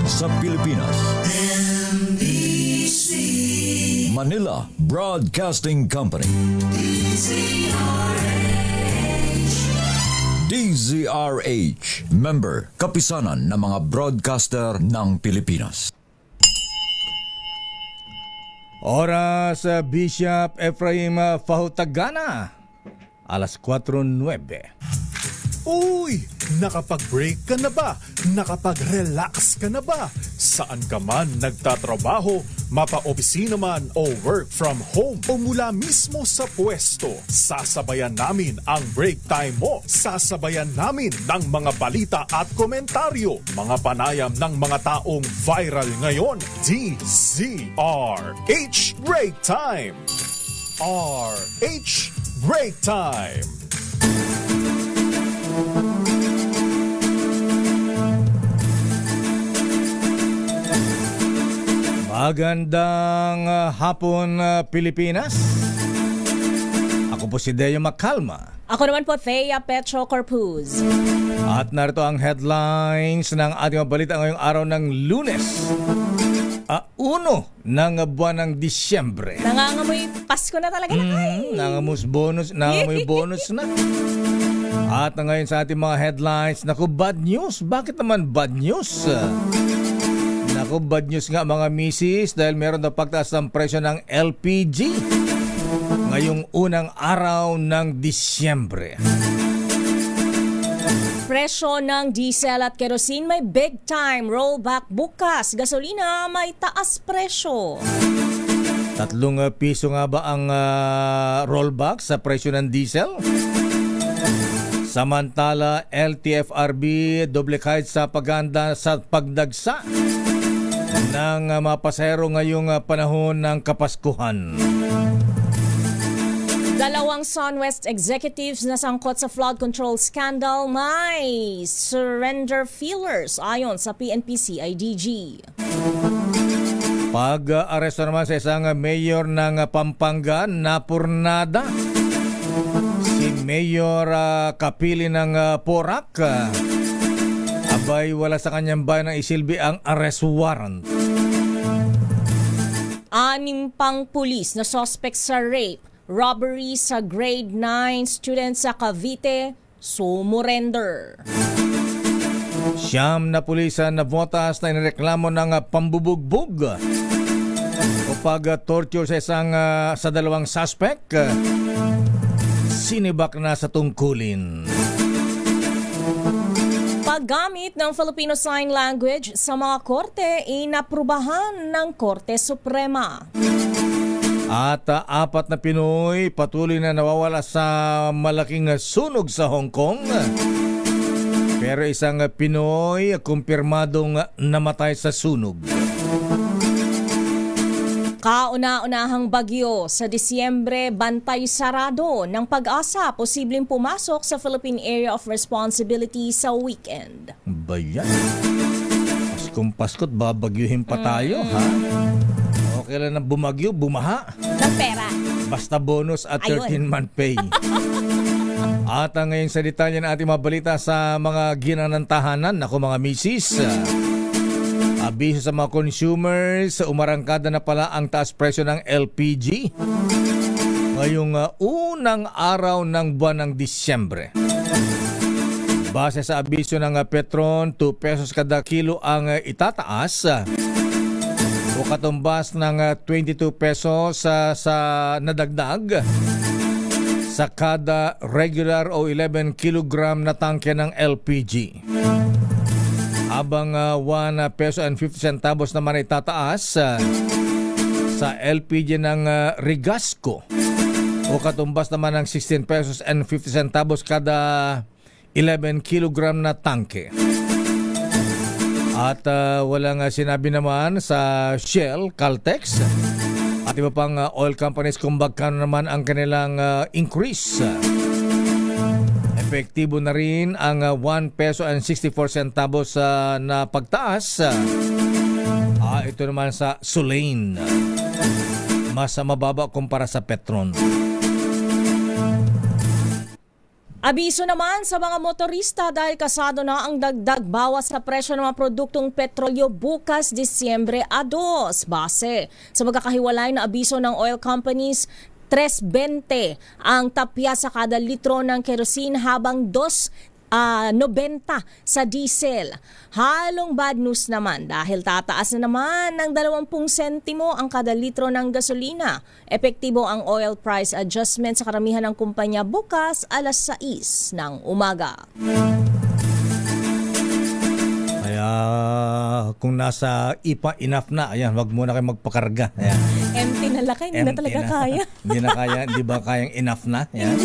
sa Pilipinas. NBC Manila Broadcasting Company. DZRH, member, kapisanan ng mga broadcaster ng Pilipinas. Oras Bishop Ephraim Fahutagana, alas 4:09. Uy! Nakapag-break ka na ba? Nakapag-relax ka na ba? Saan ka man nagtatrabaho, mapa-opisina man o work from home o mula mismo sa pwesto, sasabayan namin ang break time mo. Sasabayan namin ng mga balita at komentaryo, mga panayam ng mga taong viral ngayon. DZRH Break Time! RH Break Time! Magandang hapon, Pilipinas. Ako po si Deo Macalma. Ako naman po, Thea Petro Corpuz. At narito ang headlines ng ating mga balita ngayong araw ng Lunes, 1 ng buwan ng Disyembre. Nangangamoy Pasko na talaga na kayo. Nangangamoy bonus na. At ngayon sa ating mga headlines, naku, bad news. Bakit naman bad news? Naku, bad news nga mga misis dahil meron na pagtaas ng presyo ng LPG ngayong unang araw ng Disyembre. Presyo ng diesel at kerosene may big time rollback bukas. Gasolina may taas presyo. 3 piso nga ba ang rollback sa presyo ng diesel? Samantala, LTFRB doble kahit sa paganda sa pagdagsa ng mga pasahero ngayong panahon ng Kapaskuhan. 2 SunWest executives na sangkot sa flood control scandal may surrender feelers ayon sa PNP-CIDG. Pag-aresto naman sa isang mayor ng Pampanga, napurnada. Si Mayor Kapili ng Porac, abay wala sa kanyang bayan ng isilbi ang arrest warrant. 6 pang pulis na suspect sa rape, robbery sa grade 9 student sa Cavite, sumurrender. 9 na pulisan na botas na inireklamo ng pambubugbog o pag-torture sa sa 2 suspect, sinibak na sa tungkulin. Paggamit ng Filipino Sign Language sa mga korte, inaprubahan ng Korte Suprema. At 4 na Pinoy patuloy na nawawala sa malaking sunog sa Hong Kong. Pero isang Pinoy kumpirmadong namatay sa sunog. Kauna-unahang bagyo sa Disyembre, bantay sarado ng Pag-asa, posibleng pumasok sa Philippine Area of Responsibility sa weekend. Bayan. Paskong-paskot, babagyuhin pa tayo, ha? Okay lang na bumagyo, bumaha. Ng pera. Basta bonus at 13-month pay. At ngayon sa detalye ng ating mga balita sa mga ginanang tahanan, ako mga misis. Abiso sa mga consumers, umarangkada na pala ang taas presyo ng LPG ngayong unang araw ng buwan ng Disyembre. Base sa abiso ng Petron, 2 pesos kada kilo ang itataas o katumbas ng 22 pesos sa nadagdag sa kada regular o 11 kilogram na tangke ng LPG. Habang 1 peso and 50 centavos naman ay tataas sa LPG ng Rigasco o katumbas naman ng 16 pesos and 50 centavos kada 11 kilogram na tangke. At walang sinabi naman sa Shell, Caltex at iba pang oil companies kung bagkano naman ang kanilang increase. Epektibo na rin ang 1 peso and 64 centavos na pagtaas. Ito naman sa Sulane. Mas mababa kumpara sa Petron. Abiso naman sa mga motorista dahil kasado na ang dagdag bawas sa presyo ng mga produktong petrolyo bukas Disyembre 2. Base sa magkakahiwalay na abiso ng oil companies, 3.20 ang tapya sa kada litro ng kerosene habang 2.90 sa diesel. Halong bad news naman dahil tataas na naman ng 20 sentimo ang kada litro ng gasolina. Epektibo ang oil price adjustment sa karamihan ng kumpanya bukas alas 6 ng umaga. Kaya kung nasa IPA enough na, ayan, wag muna kayo magpakarga. Ayan. Empty na laki, hindi na talaga kaya. Hindi na kaya, hindi ba kayang enough na? Ayan.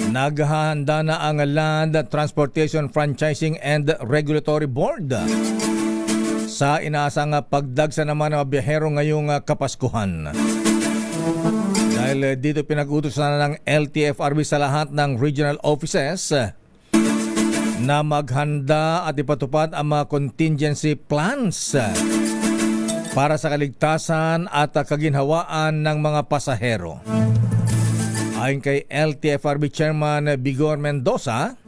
Naghahanda na ang Land Transportation Franchising and Regulatory Board sa inaasang pagdagsa naman ng biyahero ngayong Kapaskuhan. Dahil dito pinag-utusan na ng LTFRB sa lahat ng regional offices na maghanda at ipatupad ang mga contingency plans para sa kaligtasan at kaginhawaan ng mga pasahero. Ayon kay LTFRB Chairman Bigor Mendoza,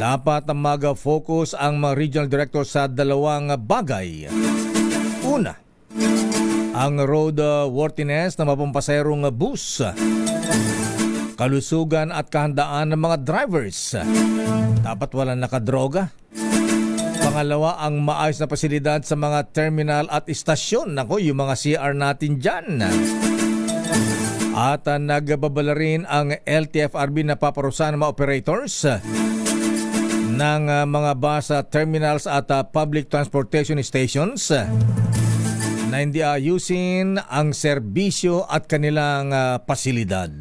dapat mag-focus ang mga regional director sa dalawang bagay. Una, ang road worthiness ng mga pampasaherong bus, kalusugan at kahandaan ng mga drivers. Dapat walang nakadroga. Pangalawa, ang maayos na pasilidad sa mga terminal at istasyon. Nako, yung mga CR natin dyan. At nagbabala rin ang LTFRB na paparusahan ng mga operators ng mga bus terminals at public transportation stations na hindi ayusin ang serbisyo at kanilang pasilidad.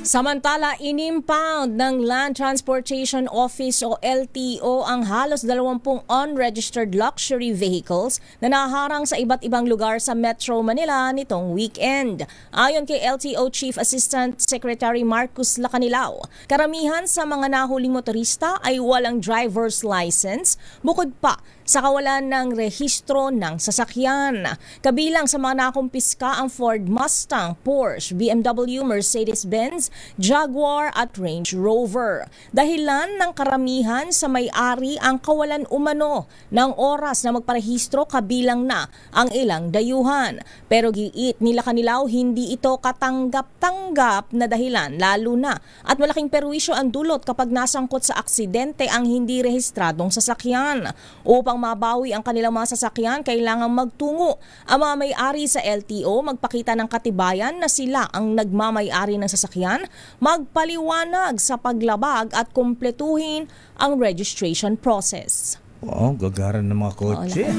Samantala, inimpound ng Land Transportation Office o LTO ang halos 20 unregistered luxury vehicles na naharang sa iba't ibang lugar sa Metro Manila nitong weekend. Ayon kay LTO Chief Assistant Secretary Marcus Lacanilao, karamihan sa mga nahuling motorista ay walang driver's license bukod pa sa kawalan ng rehistro ng sasakyan. Kabilang sa mga nakumpiska ang Ford Mustang, Porsche, BMW, Mercedes-Benz, Jaguar at Range Rover. Dahilan ng karamihan sa may-ari ang kawalan umano ng oras na magparehistro kabilang na ang ilang dayuhan. Pero giit nila Lacanilao, hindi ito katanggap-tanggap na dahilan, lalo na at malaking perwisyo ang dulot kapag nasangkot sa aksidente ang hindi rehistradong sasakyan. Upang mabawi ang kanilang mga sasakyan, kailangang magtungo ang mga may-ari sa LTO, magpakita ng katibayan na sila ang nagmamay-ari ng sasakyan, magpaliwanag sa paglabag at kumpletuhin ang registration process. Gagaran ng mga kotse.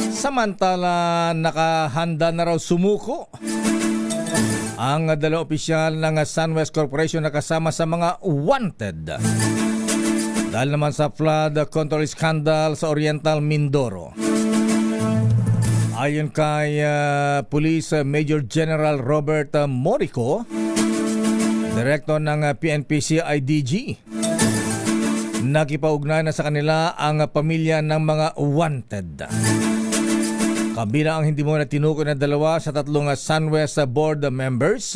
Samantala, nakahanda na raw sumuko ang dalawang opisyal ng SunWest Corporation na kasama sa mga wanted dahil naman sa flood control scandal sa Oriental Mindoro. Ayon kay Police Major General Robert Morico, Direktor ng PNP-CIDG, nakipaugnay na sa kanila ang pamilya ng mga wanted. Kabilang ang hindi mo na tinukoy na dalawa sa tatlong SunWest Board members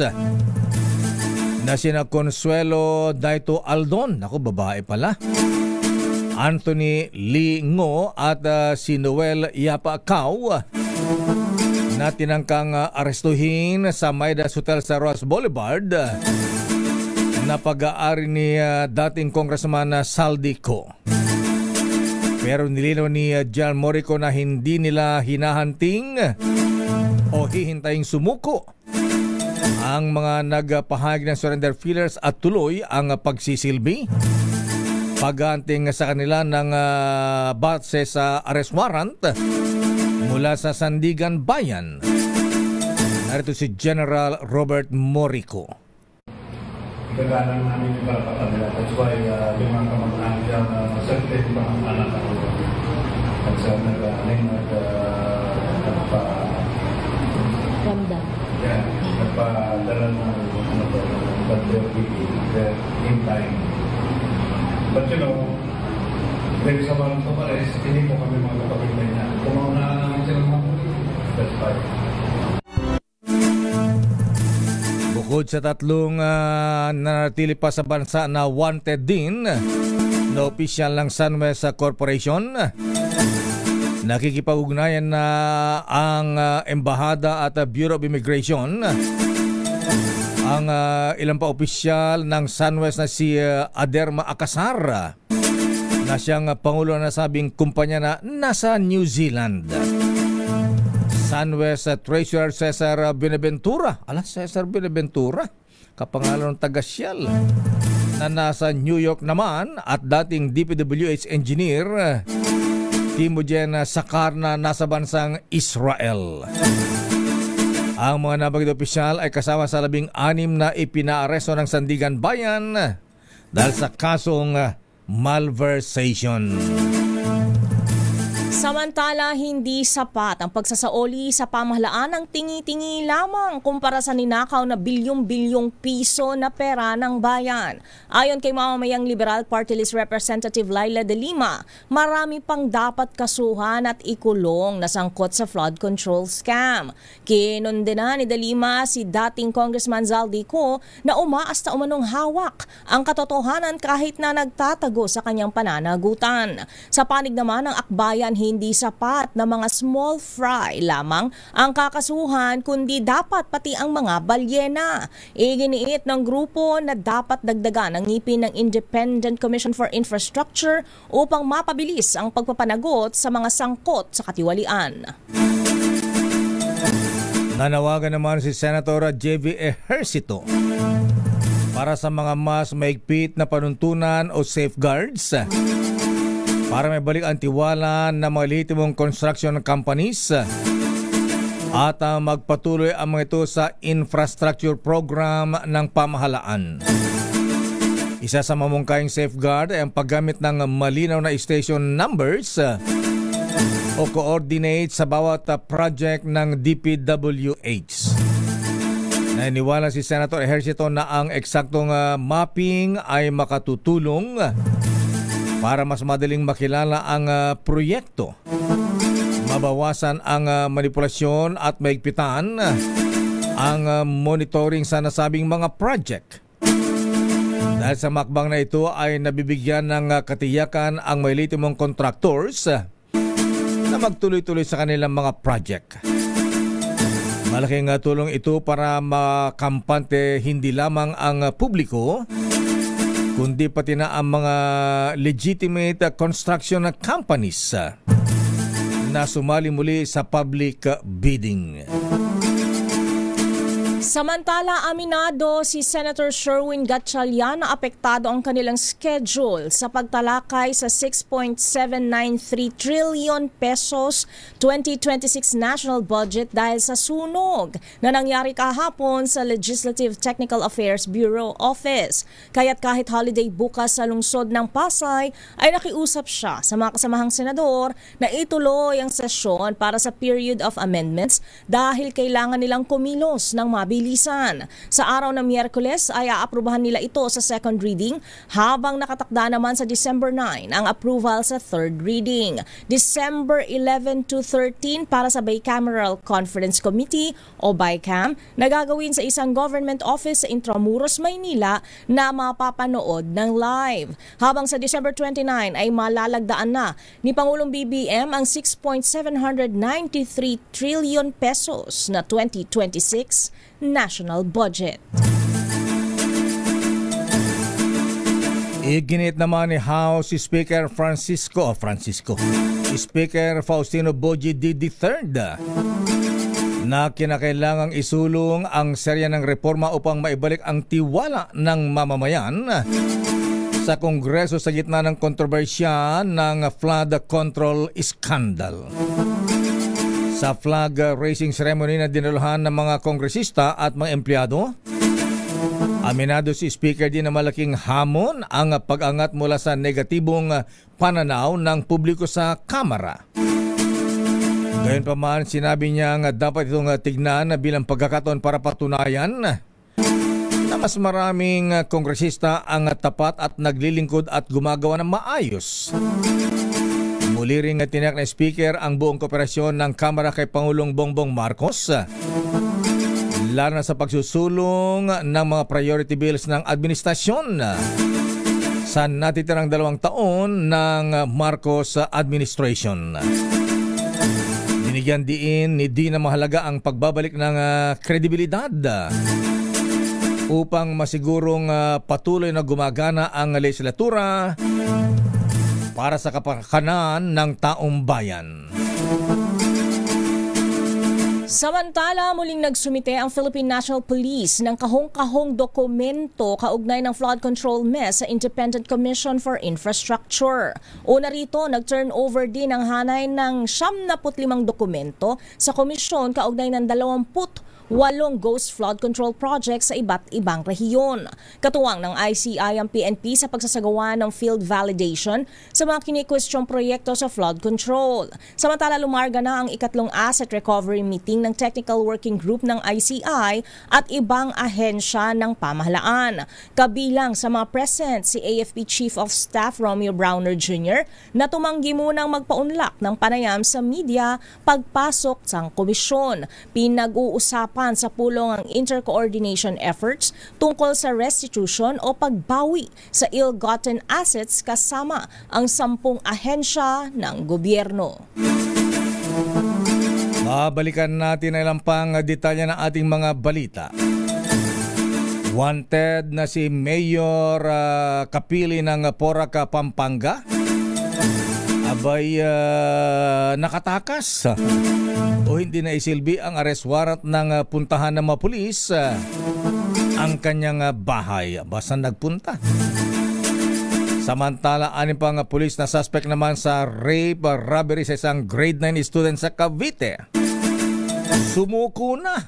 na sina Consuelo Daito Aldon, ako babae pala, Anthony Lee Ngo at si Noel Yapa Cao, na tinangkang arestuhin sa Midas Hotel sa Ross Boulevard na pag-aari ni dating Congressman Saldico. Pero nilinaw ni John Morico na hindi nila hinahanting o hihintaying sumuko ang mga nagpahayag ng surrender feelers at tuloy ang pagsisilbi, pag-aanting sa kanila ng base sa arrest warrant mula sa Sandigan Bayan. Narito si General Robert Morico. Kagalan namin yung karapatan nila. That's why yung mga kamag-anak dyan, certain mga anak ako. At sa nagpadala ng in time. But you know, dahil sa walang papares, hindi po kami mga kapagintay na. Kung maunahan namin silang mga that's fine. Bukod sa tatlong nanatili pa sa bansa na wanted din na opisyal ng SunWest Corporation, nakikipag-ugnayan na ang Embahada at Bureau of Immigration. Ang ilang pa opisyal ng SunWest na si Aderma Akasar, na siyang pangulo na sabing kumpanya na nasa New Zealand. SunWest Treasurer Cesar Benaventura, Cesar Benaventura, kapangalan ng taga-Shell, na nasa New York naman, at dating DPWH engineer Timogen Sakar na nasa bansang Israel. Ang mga nabanggit opisyal ay kasama sa 16 na ipinaaresto ng Sandigan Bayan dahil sa kasong malversation. Samantala, hindi sapat ang pagsasaoli sa pamahalaan ng tingi-tingi lamang kumpara sa ninakaw na bilyong-bilyong piso na pera ng bayan. Ayon kay mamamayang Liberal Party List Representative Laila de Lima, marami pang dapat kasuhan at ikulong na sangkot sa flood control scam. Kinundena ni de Lima si dating Congressman Zaldico na umaasta umanong hawak ang katotohanan kahit na nagtatago sa kanyang pananagutan. Sa panig naman ng akbayan, hindi sapat na mga small fry lamang ang kakasuhan, kundi dapat pati ang mga balyena. Iginiit ng grupo na dapat dagdagan ang ngipin ng Independent Commission for Infrastructure upang mapabilis ang pagpapanagot sa mga sangkot sa katiwalian. Nanawagan naman si Senator J.V. Ejercito para sa mga mas maigpit na panuntunan o safeguards para may balik ang tiwala ng mga lehitimong construction companies at magpatuloy ang mga ito sa infrastructure program ng pamahalaan. Isa sa mamungkayang safeguard ay ang paggamit ng malinaw na station numbers o coordinates sa bawat project ng DPWH. Naniniwala si Senator Ejercito na ang eksaktong mapping ay makatutulong para mas madaling makilala ang proyekto, mabawasan ang manipulasyon at maigpitan ang monitoring sa nasabing mga project. Dahil sa makbang na ito ay nabibigyan ng katiyakan ang may lehitimong contractors na magtuloy-tuloy sa kanilang mga project. Malaking tulong ito para makampante hindi lamang ang publiko, kundi pati na ang mga legitimate construction companies na sumali muli sa public bidding. Samantala, aminado si Senator Sherwin Gatchalian na apektado ang kanilang schedule sa pagtalakay sa 6.793 trillion pesos 2026 national budget dahil sa sunog na nangyari kahapon sa Legislative Technical Affairs Bureau Office. Kaya't kahit holiday bukas sa lungsod ng Pasay, ay nakiusap siya sa mga kasamahang senador na ituloy ang sesyon para sa period of amendments dahil kailangan nilang kumilos ng mabilisan. Sa araw ng Miyerkules ay aaprubahan nila ito sa second reading, habang nakatakda naman sa December 9 ang approval sa third reading. December 11 to 13 para sa Bicameral Conference Committee o BICAM na gagawin sa isang government office sa Intramuros, Maynila na mapapanood ng live. Habang sa December 29 ay malalagdaan na ni Pangulong BBM ang 6.793 trillion pesos na 2026 national budget. Iginit naman ni House Speaker Speaker Faustino Boji III na kinakailangang isulong ang serya ng reforma upang maibalik ang tiwala ng mamamayan sa Kongreso sa gitna ng kontrobersya ng flood control scandal. Sa flag raising ceremony na dinaluhan ng mga kongresista at mga empleyado, aminado si Speaker din na malaking hamon ang pag-angat mula sa negatibong pananaw ng publiko sa Kamara. Gayunpaman, sinabi niya nga dapat itong tignan bilang pagkakataon para patunayan na mas maraming kongresista ang tapat at naglilingkod at gumagawa ng maayos. Muli ring tiniyak na Speaker ang buong kooperasyon ng Kamara kay Pangulong Bongbong Marcos, lalo na sa pagsusulong ng mga priority bills ng administrasyon sa natitirang 2 taon ng Marcos administration. Binigyan din ni Dina mahalaga ang pagbabalik ng kredibilidad upang masigurong patuloy na gumagana ang legislatura para sa kapakanan ng taong bayan. Samantala, muling nagsumite ang Philippine National Police ng kahong-kahong dokumento kaugnay ng flood control mess sa Independent Commission for Infrastructure. Una rito, nag-turnover din ang hanay ng 75 dokumento sa komisyon kaugnay ng 28 ghost flood control projects sa iba't ibang rehiyon. Katuwang ng ICI ang PNP sa pagsasagawa ng field validation sa mga kini-questionong proyekto sa flood control. Samantala, lumarga na ang ikatlong asset recovery meeting ng Technical Working Group ng ICI at ibang ahensya ng pamahalaan. Kabilang sa mga present si AFP Chief of Staff Romeo Browner Jr. na tumanggi munang magpaunlak ng panayam sa media pagpasok sa komisyon. Pinag-uusapan sa pulong ang inter-coordination efforts tungkol sa restitution o pagbawi sa ill-gotten assets kasama ang 10 ahensya ng gobyerno. Babalikan natin ang ilang pang detalye ng ating mga balita. Wanted na si Mayor Kapili ng Porac, Pampanga. Abay nakatakas o hindi na isilbi ang arrest warrant ng puntahan ng mga pulis ang kanyang bahay. Basta nagpunta. Samantala, 6 pang pulis na suspect naman sa rape, robbery sa isang grade 9 student sa Cavite. Sumuko na.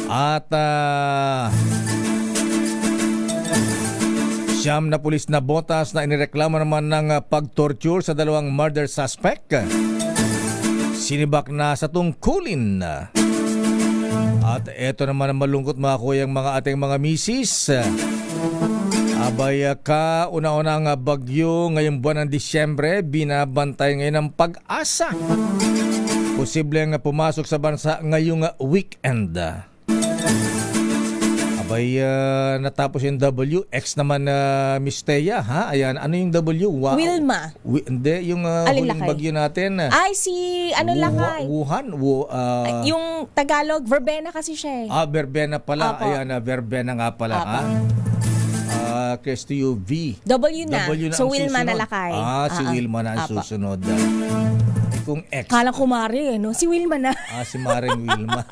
At 9 na pulis na botas na inireklamo naman ng pag-torture sa 2 murder suspect. Sinibak na sa tungkulin. At eto naman ang malungkot mga kuyang mga ating mga misis. Abay kauna-unang bagyo ngayong buwan ng Disyembre, binabantay ngayon ng Pag-asa. Posibleng pumasok sa bansa ngayong weekend. Abay, natapos yung W. X naman Miss Thea, ha? Ayan, ano yung W? Wow. Wilma. Hindi, yung huling bagyo natin. Ay, si ano lakay? Wuhan? Yung Tagalog, verbena kasi siya eh. Verbena pala. Apo. Ayan, verbena nga pala. Ha? Kesto V. W na. So, Wilma susunod. na lakay. Si Wilma na ang susunod. Kung X. Kala ko Mari, no? Si Wilma na. Si Maring Wilma.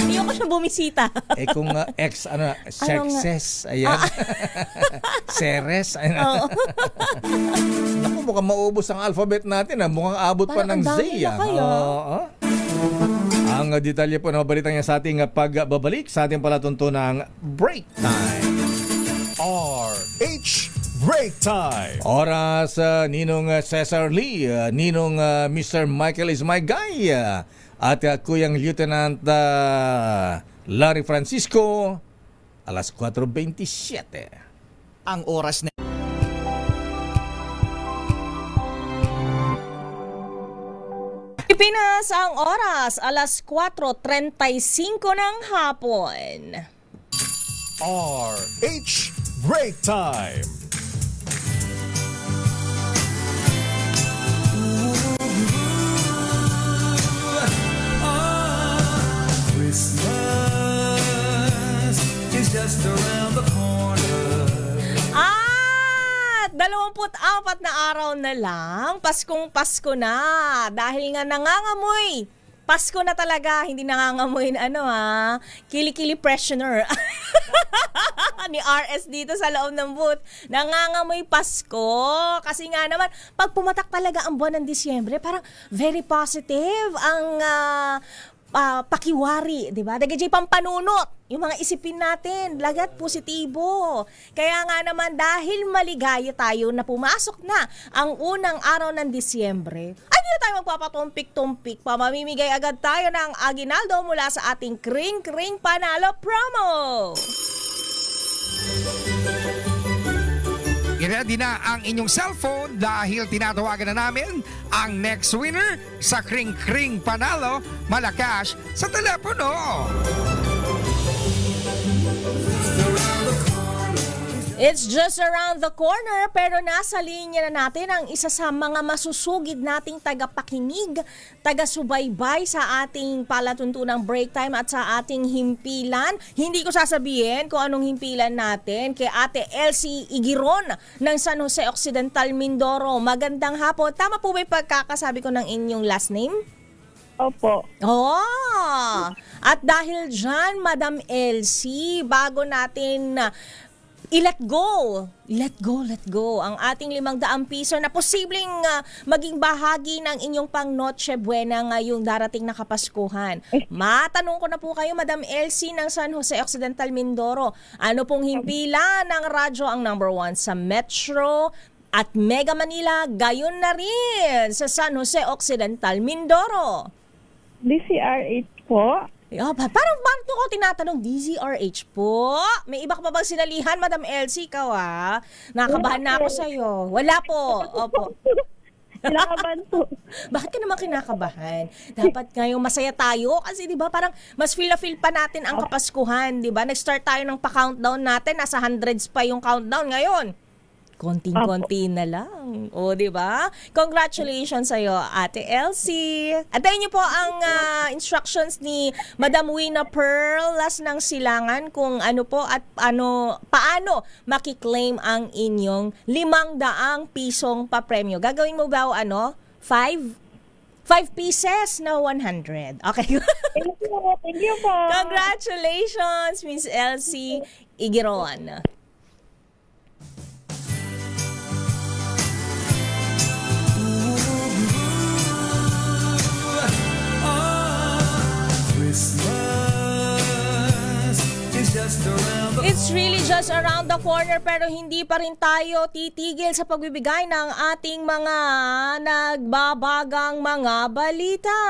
Ayoko siya bumisita. Kung X, Sexes. Ayan. Seres. Ayan. Naku, mukhang maubos ang alphabet natin. Mukhang abot pa ng Z. Ang detalye po na mabalitang niya sa ating pagbabalik sa ating palatuntunang break time. RH Break Time. Oras Ninong Cesar Lee, Ninong Mr. Michael is my guy, at Kuyang Lieutenant Larry Francisco, alas 4:27. Ang oras na Pilipinas, ang oras, alas 4:35 ng hapon. RH Break Time. Christmas is just around the corner. At 24 na araw na lang, Paskong Pasko na. Dahil nga nangangamoy. Pasko na talaga, hindi nangangamoy na kilikili freshener ni RS dito sa loob ng booth. Nangangamoy Pasko. Kasi nga naman, pag pumatak talaga ang buwan ng Disyembre, parang very positive ang pakiwari, di ba? Dagajay pampanunot yung mga isipin natin, lagat positibo. Kaya nga naman, dahil maligaya tayo na pumasok na ang unang araw ng Disyembre, ay hindi na tayo magpapatumpik-tumpik pa. Mamimigay agad tayo ng aginaldo mula sa ating Kring Kring Panalo promo. ready na ang inyong cellphone dahil tinatawagan na namin ang next winner sa Kring Kring Panalo Malacash sa telepono. It's just around the corner, pero nasa linya na natin ang isa sa mga masusugid nating tagapakinig, taga-subaybay sa ating palatuntunang break time at sa ating himpilan. Hindi ko sasabihin kung anong himpilan natin, kay Ate Elsie Igiron ng San Jose Occidental, Mindoro. Magandang hapon. Tama po ba yung pagkakasabi ko ng inyong last name? Opo. Oh! At dahil dyan, Madam Elsie, bago natin let go ang ating 500 piso na posibleng maging bahagi ng inyong pang Noche Buena ngayong darating na Kapaskuhan. Matanong ko na po kayo, Madam Elsie ng San Jose Occidental, Mindoro. Ano pong himpilan ng radyo ang number 1 sa Metro at Mega Manila, gayon na rin sa San Jose Occidental, Mindoro? DCRH po. Parang bakit ko tinatanong DZRH po? May iba ka pa bang sinalihan, Madam Elsie? Ikaw nakabahan na ako sa'yo. Wala po. Opo. Kinakabahan po. Bakit ka naman kinakabahan? Dapat ngayong masaya tayo kasi 'di ba parang mas feel pa natin ang Kapaskuhan, 'di ba? Nag-start tayo ng pa-countdown natin, nasa hundreds pa yung countdown ngayon. Konting-konti na lang. O, di ba? Congratulations sa'yo, Ate Elsie. Antayin niyo po ang instructions ni Madam Wina Pearl Las ng Silangan kung ano po at paano makiklaim ang inyong 500 pisong papremyo. Gagawin mo ba 5 pieces na 100. Okay. Thank you po. Congratulations, Miss Elsie Igiron. It's really just around the corner, pero hindi pa rin tayo titigil sa pagbibigay ng ating mga nagbabagang mga balita.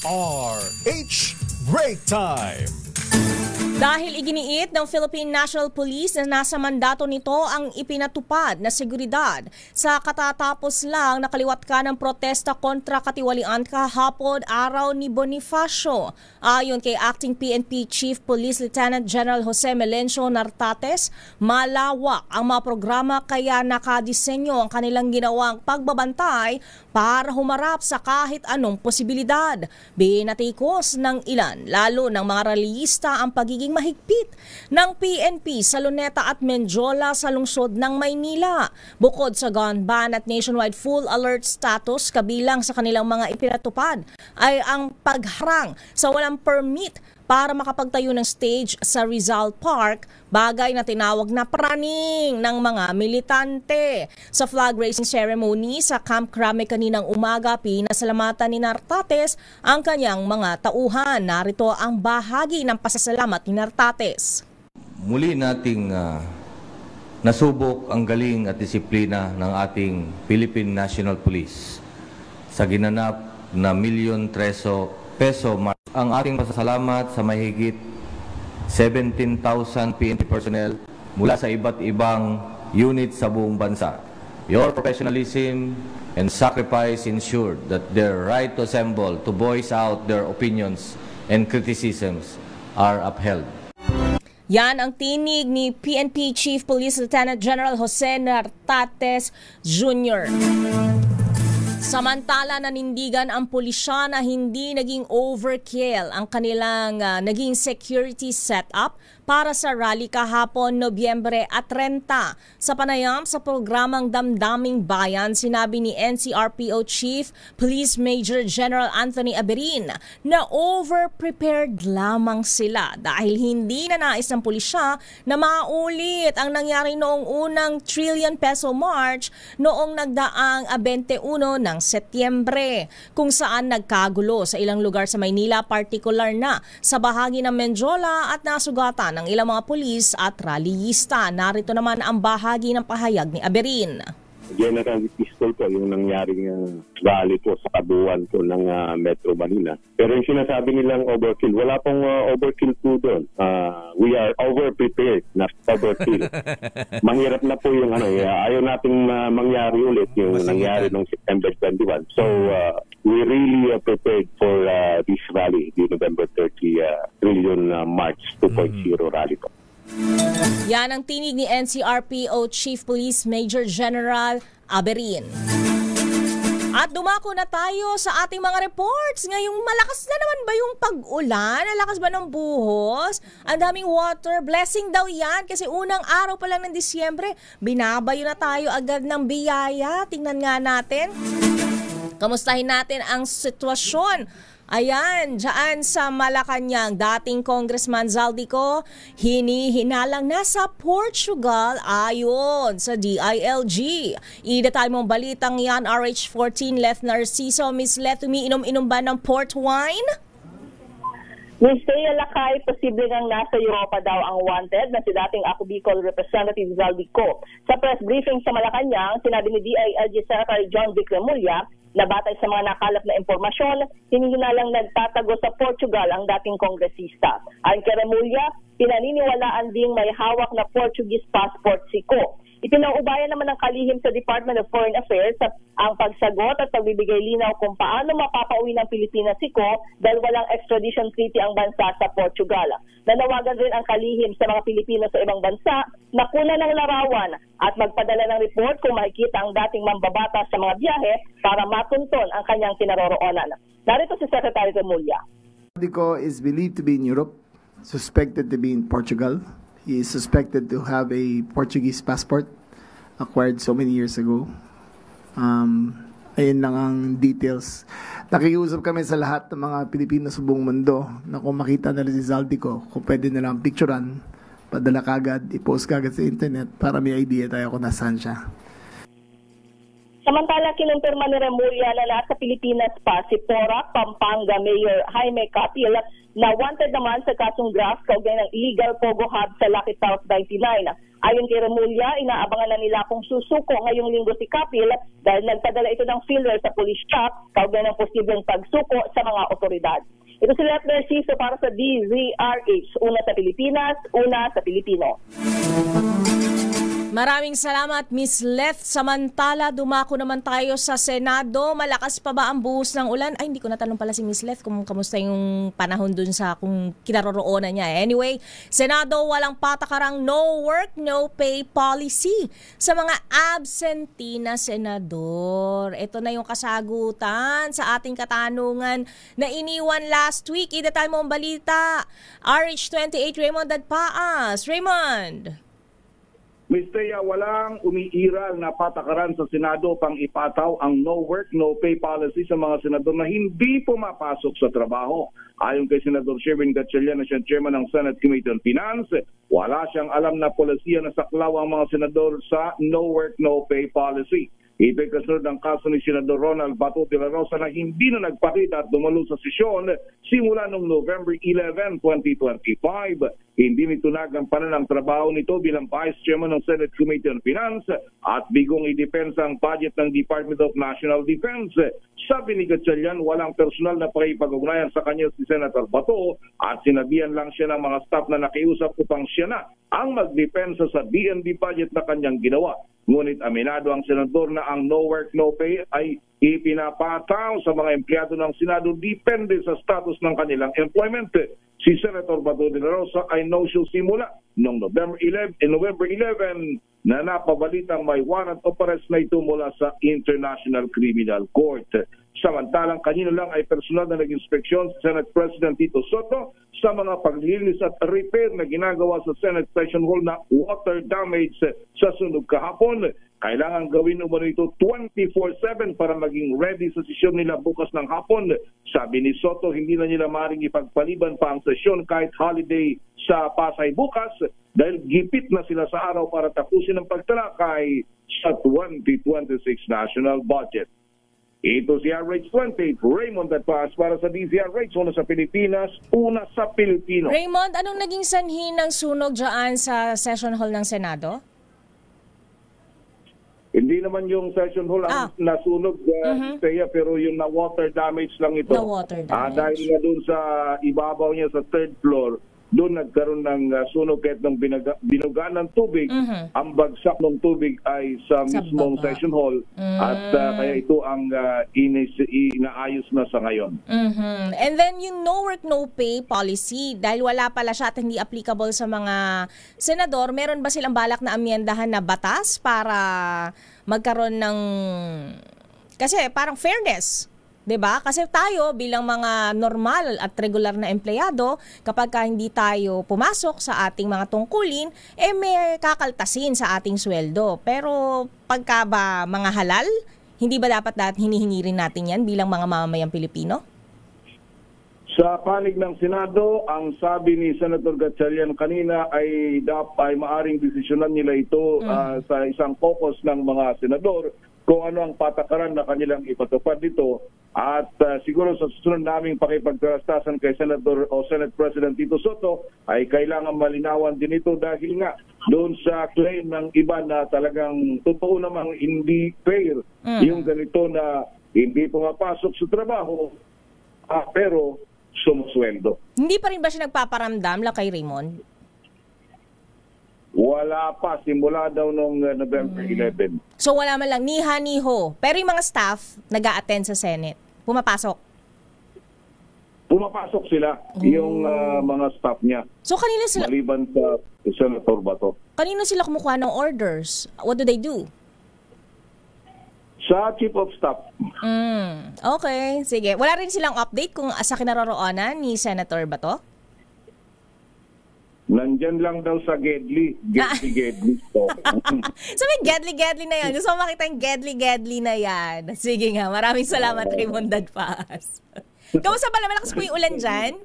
RH Break Time. Dahil iginiit ng Philippine National Police na nasa mandato nito ang ipinatupad na seguridad sa katatapos lang na kaliwat ng protesta kontra katiwalian kahapon araw ni Bonifacio. Ayon kay Acting PNP Chief Police Lieutenant General Jose Melencio Nartates, malawak ang mga programa kaya nakadisenyo ang kanilang ginawang pagbabantay para humarap sa kahit anong posibilidad. Binatikos ng ilan, lalo ng mga rallyista, ang pagiging mahigpit ng PNP sa Luneta at Menjola sa lungsod ng Maynila. Bukod sa gun ban at nationwide full alert status, kabilang sa kanilang mga ipinatupad ay ang pagharang sa walang permit para makapagtayo ng stage sa Rizal Park, bagay na tinawag na praning ng mga militante. Sa flag raising ceremony sa Camp Crame kaninang umaga, pinasalamatan ni Nartates ang kanyang mga tauhan. Narito ang bahagi ng pasasalamat ni Nartates. Muli nating nasubok ang galing at disiplina ng ating Philippine National Police sa ginanap na milyon peso ang ating pasasalamat sa mahigit 17,000 PNP personnel mula sa iba't ibang unit sa buong bansa. Your professionalism and sacrifice ensured that their right to assemble, to voice out their opinions and criticisms are upheld. Yan ang tinig ni PNP Chief Police Lieutenant General Jose Nartates Jr. Samantala, nanindigan ang pulisya na hindi naging overkill ang kanilang naging security setup para sa rally kahapon Nobyembre at 30. Sa panayam sa programang Damdaming Bayan, sinabi ni NCRPO Chief Police Major General Anthony Aberin na over-prepared lamang sila dahil hindi na nais ng pulisya na maulit ang nangyari noong unang trillion peso march noong nagdaang 21 ng Setyembre, kung saan nagkagulo sa ilang lugar sa Maynila, partikular na sa bahagi ng Menjola at nasugatan ng ilang mga pulis at rallyista. Narito naman ang bahagi ng pahayag ni Aberin. General Pistol po yung nangyaring rally po sa kabuuan po ng Metro Manila. Pero yung sinasabi nilang overkill, wala pong overkill po doon. We are over-prepared, not overkill. Mahirap na po yung ayaw nating mangyari ulit yung nangyari noong September 21. So, we really prepared for this rally, the November 30 Trillion March 2.0 rally po. Yan ang tinig ni NCRPO Chief Police Major General Aberin. At dumako na tayo sa ating mga reports. Ngayong malakas na naman ba yung pag-ulan? Malakas ba ng buhos? Ang daming water. Blessing daw yan kasi unang araw pa lang ng Disyembre, binabayo na tayo agad ng biyaya. Tingnan nga natin. Kamustahin natin ang sitwasyon. Ayan, dyan sa Malacanang, dating Congressman Zaldico, hinihinalang nasa Portugal ayon sa DILG. Idetalye mong balitang yan, RH14, Leth Narciso. Miss Leth, umiinom-inom ba ng port wine? Miss Thea Lakay, posible ngang nasa Europa daw ang wanted na si dating Ako Bicol Representative Zaldico. Sa press briefing sa Malacanang, sinabi ni DILG Secretary John Vic Remulla na batay sa mga nakalap na impormasyon, hinihinalang nagtatago sa Portugal ang dating kongresista. Ayon kay Remulla, pinaniniwalaan ding may hawak na Portuguese passport si Ko. Ipinauubayan naman ng kalihim sa Department of Foreign Affairs ang pagsagot at pagbibigay linaw kung paano mapapauwi ng Pilipinas si Ko dahil walang extradition treaty ang bansa sa Portugal. Nanawagan rin ang kalihim sa mga Pilipino sa ibang bansa na kunan ng larawan at magpadala ng report kung makikita ang dating mambabatas sa mga biyahe para matunton ang kanyang kinaroroonan. Narito si Secretary Remulla. Zaldico is believed to be in Europe, suspected to be in Portugal. He is suspected to have a Portuguese passport acquired so many years ago. Ayun lang ang details. Nakikiusap kami sa lahat ng mga Pilipino sa buong mundo na kung makita nila si Zaldico, kung pwede nilang picturean, padala kagad, i-post kagad sa internet para may idea tayo kung nasaan siya. Samantala, kinumpirma ni Remulla na nasa Pilipinas pa si Porac, Pampanga Mayor Jaime Capil na wanted naman sa kasong graft kaugnay ng illegal Pogo Hub sa Lucky South 99. Ayon kay Remulla, inaabangan na nila kung susuko ngayong linggo si Capil dahil nagpadala ito ng filler sa police shop kaugnay ng posibleng pagsuko sa mga otoridad. Ito si Leth Narciso para sa DZRH. Una sa Pilipinas, una sa Pilipino. Maraming salamat, Miss Leth. Samantala, dumako naman tayo sa Senado. Malakas pa ba ang buhos ng ulan? Ay, hindi ko natanong pala si Miss Leth kung kamusta yung panahon dun sa kung kinaroroonan niya. Anyway, Senado, walang patakarang no work, no pay policy sa mga absentee na senador. Ito na yung kasagutan sa ating katanungan na iniwan last week. Idetalye mo ang balita. RH28, Raymond Dadpaas. Raymond! Ms. Thea, walang umiiral na patakaran sa Senado pang ipataw ang no work, no pay policy sa mga senador na hindi pumapasok sa trabaho. Ayon kay Senador Sherwin Gatchalian na siyang chairman ng Senate Committee on Finance, wala siyang alam na polisiya na saklaw ang mga senador sa no work, no pay policy. Ito'y kasunod ng kaso ni Senador Ronald Bato de la Rosa na hindi na nagpakita at dumalo sa sesyon simula noong November 11, 2025. Hindi nitunagan pa na ng trabaho nito bilang Vice Chairman ng Senate Committee on Finance at bigong idepensa ang budget ng Department of National Defense. Sabi ni Gatchalian, walang personal na pakipag-ugnayan sa kanya si Senator Bato at sinabihan lang siya ng mga staff na nakiusap upang siya na ang magdepensa sa DND budget na kanyang ginawa. Ngunit aminado ang senador na ang no work, no pay ay ipinapataw sa mga empleyado ng Senado depende sa status ng kanilang employment. Si Senator Bato de la Rosa ay no-show simula noong November 11 na napabalitang may warrant of arrest na ito mula sa International Criminal Court. Samantalang kanina lang ay personal na nag-inspeksyon si Senate President Tito Soto sa mga paglilinis at repair na ginagawa sa Senate Session Hall na water damage sa sunog kahapon. Kailangan gawin umano ito 24/7 para maging ready sa sesyon nila bukas ng hapon. Sabi ni Soto, hindi na nila maaaring ipagpaliban pa ang sesyon kahit holiday sa Pasay bukas dahil gipit na sila sa araw para tapusin ang pagtalakay sa 2026 national budget. Ito si RH28, Raymond Dadpaas para sa DZRH, una sa Pilipinas, una sa Pilipino. Raymond, anong naging sanhi ng sunog dyan sa session hall ng Senado? Hindi naman yung session hall ang nasunog, Thea, pero yung na-water damage lang ito. Na-water damage. Dahil nga doon sa ibabaw niya sa third floor, doon nagkaroon ng sunog kahit ng binugaan ng tubig. Ang bagsak ng tubig ay sa mismong session hall at kaya ito ang inaayos na sa ngayon. And then yung no work, no pay policy, dahil wala pala siya at hindi applicable sa mga senador, meron ba silang balak na amyendahan na batas para magkaroon ng, kasi parang fairness, 'di ba? Kasi tayo bilang mga normal at regular na empleyado, kapag hindi tayo pumasok sa ating mga tungkulin, may kakaltasin sa ating sweldo. Pero pagka ba mga halal, hindi ba dapat hinihingi rin natin 'yan bilang mga mamamayang Pilipino? Sa panig ng Senado, ang sabi ni Senator Gatchalian kanina ay maaring desisyonan nila ito sa isang caucus ng mga senador kung ano ang patakaran na kanilang ipatupad dito. At siguro sa susunod naming pakipagtarastasan kay Senator o Senate President Tito Soto ay kailangan malinawan din ito dahil nga doon sa claim ng iba na talagang totoo namang hindi fair yung ganito na hindi pumapasok sa trabaho pero sumusweldo. Hindi pa rin ba siya nagpaparamdam lang kay Raymond? Wala pa, simula daw noong November 11. So wala man lang niha-niho. Pero yung mga staff nag-a-attend sa Senate, pumapasok? Pumapasok sila, yung mga staff niya. So kanino sila? Maliban sa Senator Bato. Kanino sila kumukuha ng orders? What do they do? Sa Chief of Staff. Okay, sige. Wala rin silang update kung sa kinaroroonan ni Senator Bato? Nandyan lang daw sa Gedli. Gedli. So may Gedli na yan. Gusto ko makita yung Gedli na yan. Sige nga, maraming salamat Raymond Dadpas. Kamusta pala malakas po yung ulan dyan?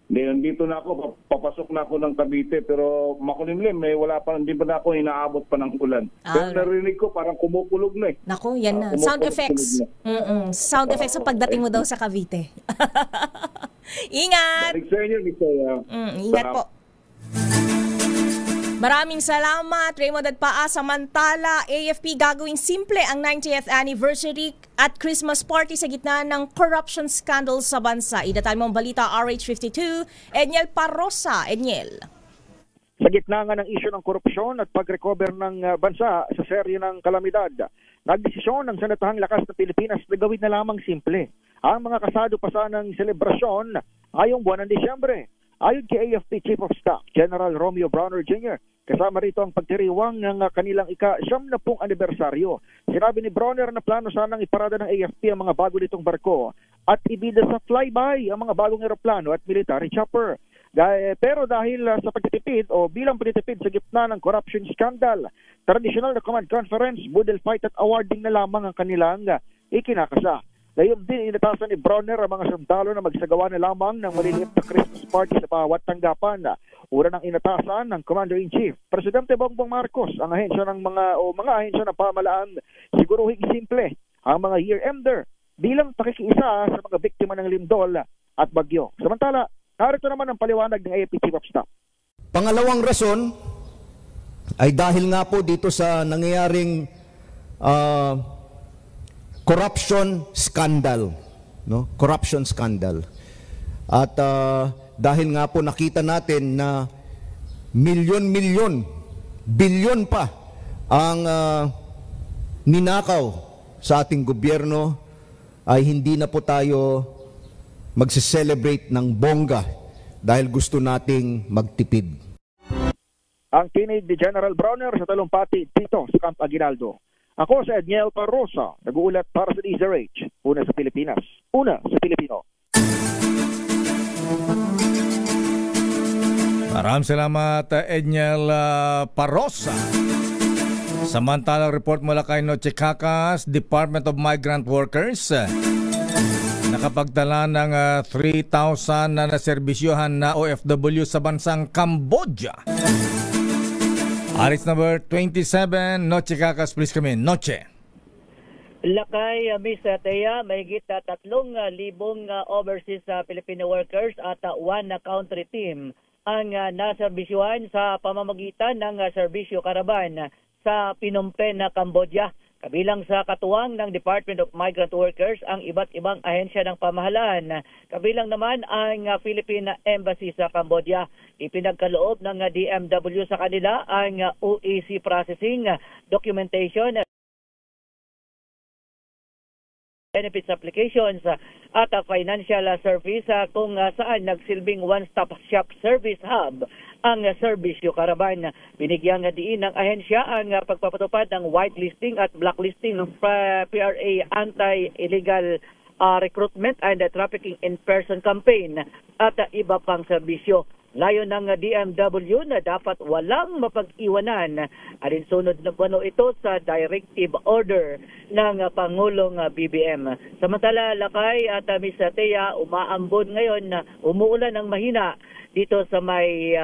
Nandito na ako, papasok na ako ng Cavite, pero makulimlim, hindi pa na ako inaabot pa ng ulan. Pero narinig ko, parang kumukulog na eh. Naku, yan na. Sound effects. Sound effects sa pagdating mo daw sa Cavite. Ingat! Balik sa inyo, Victoria. Ingat po. Maraming salamat, Raymond Dadpaa. Samantala, AFP gagawing simple ang 90th anniversary at Christmas party sa gitna ng corruption scandal sa bansa. Idatal mong balita, RH52, Edniel Parrosa. Edniel. Sa gitna nga ng isyu ng korupsyon at pag-recover ng bansa sa serye ng kalamidad, nagdesisyon ng Sandatahang Lakas ng Pilipinas na gawin na lamang simple ang mga kasado pa sanang selebrasyon ngayong buwan ng Disyembre. Ayon kay AFP Chief of Staff General Romeo Browner Jr., kasama rito ang pagdiriwang ng kanilang ika-70 anibersaryo. Sinabi ni Browner na plano sanang iparada ng AFP ang mga bago nitong barko at ibida sa flyby ang mga bagong eroplano at military chopper. Pero dahil sa pagtitipid o bilang pagtitipid sa gitna ng corruption scandal, traditional na command conference, budel fight at awarding na lamang ang kanilang ikinakasa. Gayon din inatasan ni Browner ang mga sundalo na magsagawa na lamang ng maliliit na Christmas party sa bawat tanggapan. Una ng inatasan ng Commander-in-Chief, Presidente Bongbong Marcos, ang ahensya ng mga ahensya ng pamahalaan, siguruhing simple ang mga year-ender bilang pakikiisa sa mga biktima ng lindol at bagyo. Samantala, narito naman ang paliwanag ng AFP Chief of Staff. Pangalawang rason ay dahil nga po dito sa nangyayaring corruption scandal, no? Corruption scandal. At dahil nga po nakita natin na milyon, bilyon pa ang ninakaw sa ating gobyerno, ay hindi na po tayo magse-celebrate ng bongga dahil gusto nating magtipid. Ang tinig ni General Browner sa talumpati dito sa Camp Aguinaldo. Ako sa Edniel Parrosa, nag-uulat para sa DZRH. Una sa Pilipinas, una sa Pilipino. Maraming salamat, Edniel Parrosa. Samantalang report mula kay Noche Cacas, Department of Migrant Workers, nakapagtala ng 3,000 na naserbisyohan na OFW sa bansang Cambodia. Aris number 27, Noche Cacas, please come in. Noche. Lakay, Miss Thea, mahigit 3,000 overseas Filipino workers at one country team ang naserbisyuhan sa pamamagitan ng serbisyo karaban sa Phnom Penh, Cambodia. Kabilang sa katuwang ng Department of Migrant Workers ang iba't ibang ahensya ng pamahalaan. Kabilang naman ang Philippine Embassy sa Cambodia. Ipinagkaloob ng DMW sa kanila ang OEC processing, documentation, benefits applications at financial service kung saan nagsilbing one-stop shop service hub ang Serbisyo Caravan. Binigyang diin ng ahensya ang pagpapatupad ng whitelisting at blacklisting ng PRA Anti-Illegal Recruitment and Trafficking in Person campaign at iba pang serbisyo. Layo ng DMW na dapat walang mapag-iwanan. Alinsunod na kuno ito sa directive order ng Pangulong BBM. Samantala, Lakay at Miss Thea, umaambon ngayon na umuulan ng mahina dito sa may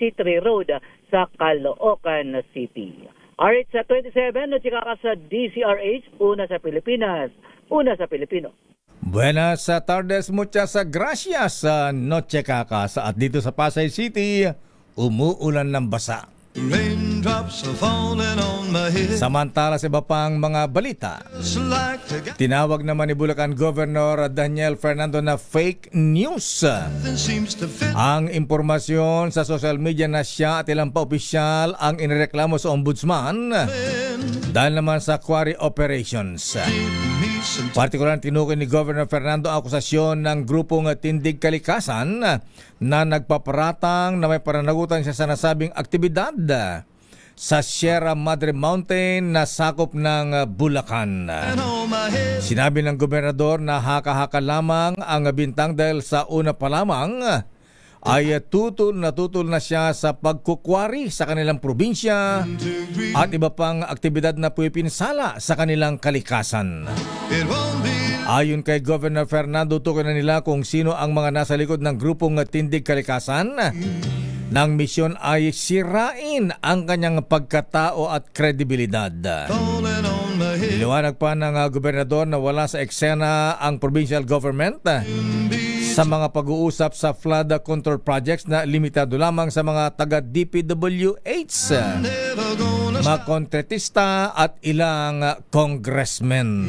C3 Road sa Caloocan City. RH27, notika ka sa DCRH, una sa Pilipinas, una sa Pilipino. Buenas tardes, muchas gracias. Noche kaka sa at dito sa Pasay City, umuulan ng basa. Samantala sa iba pang mga balita, tinawag naman ni Bulacan Governor Daniel Fernando na fake news ang impormasyon sa social media na siya at ilang pa opisyal ang inireklamo sa ombudsman dahil naman sa quarry operations. Partikular tinukoy ni Governor Fernando ang akusasyon ng grupong Tindig Kalikasan na nagpaparatang na may pananagutan siya sa nasabing aktibidad sa Sierra Madre Mountain na sakop ng Bulacan. Sinabi ng gobernador na haka-haka lamang ang bintang dahil sa una pa lamang ay tutol na siya sa pagkukwari sa kanilang probinsya at iba pang aktibidad na puwipinsala sa kanilang kalikasan. Ayon kay Governor Fernando, tukoy na nila kung sino ang mga nasa likod ng grupong Tindig Kalikasan. Ng misyon ay sirain ang kanyang pagkatao at kredibilidad. Iliwanag pa ng gobernador na wala sa eksena ang provincial government sa mga pag-uusap sa flood control projects na limitado lamang sa mga taga-DPWH, mga kontratista at ilang congressmen.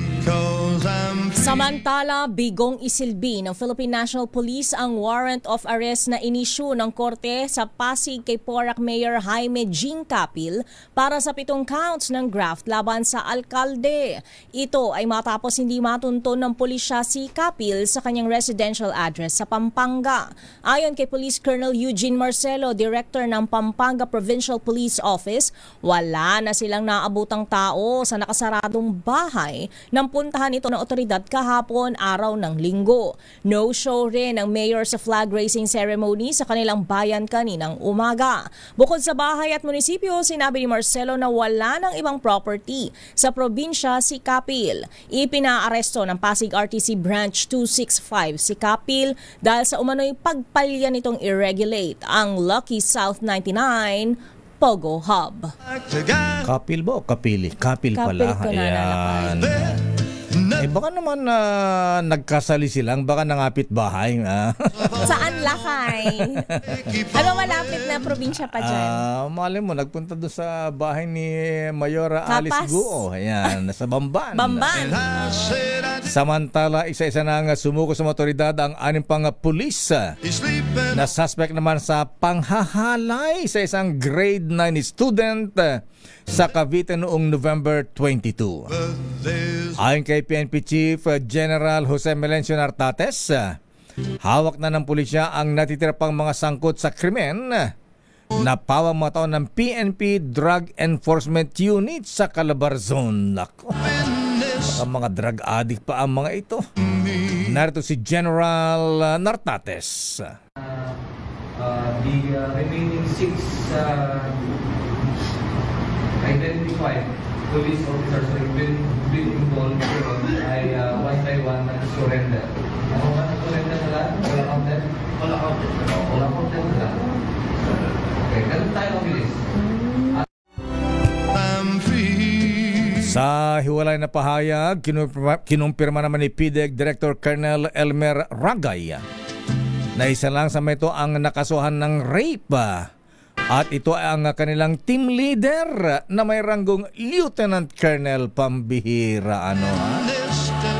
Samantala, bigong isilbi ng Philippine National Police ang warrant of arrest na inisyu ng korte sa Pasig kay Porac Mayor Jaime Jing Capil para sa 7 counts ng graft laban sa alkalde. Ito ay matapos hindi matunton ng pulisya si Capil sa kanyang residential address sa Pampanga. Ayon kay Police Colonel Eugene Marcelo, Director ng Pampanga Provincial Police Office, wala na silang naabutang tao sa nakasaradong bahay nang puntahan ito ng otoridad kahapon araw ng Linggo. No-show rin ang mayor sa flag raising ceremony sa kanilang bayan kaninang umaga. Bukod sa bahay at munisipyo, sinabi ni Marcelo na wala ng ibang property sa probinsya si Capil. Ipinaaresto ng Pasig RTC Branch 265 si Capil dahil sa umano'y pagpalya nitong irregulate ang Lucky South 99 Pogo Hub. Capil ba o Kapili? Capil pala. Ayan. Baka naman nagkasali silang, baka nangapit bahay. Saan Lakay? Ano malapit na probinsya pa dyan? Mali mo, nagpunta doon sa bahay ni Mayora Alice Guo. Ayan, nasa Bamban. Bamban. Samantala, isa-isa na sumuko sa otoridad ang 6 pang pulis na suspect naman sa panghahalay sa isang grade 9 student sa Cavite noong November 22. Ayon kay PNP Chief General Jose Melencio Nartates, hawak na ng pulisya ang natitira pang mga sangkot sa krimen na pawang mga taon ng PNP Drug Enforcement Unit sa Calabarzon. Nako, baka mga drug addict pa ang mga ito. Narito si General Nartates. The remaining 6 identified police officers who have been involved ay one by one nag-surrender. Ano ba nag-surrender sila? Wala counted? Wala counted. Wala counted sila. Okay, ganun tayo mabilis. Sa hiwalay na pahayag, kinumpirma naman ni PDEC Director Colonel Elmer Ragay na isa lang sa meto ang nakasuhan ng rape At ito ang kanilang team leader na may ranggong Lieutenant Colonel, pambihira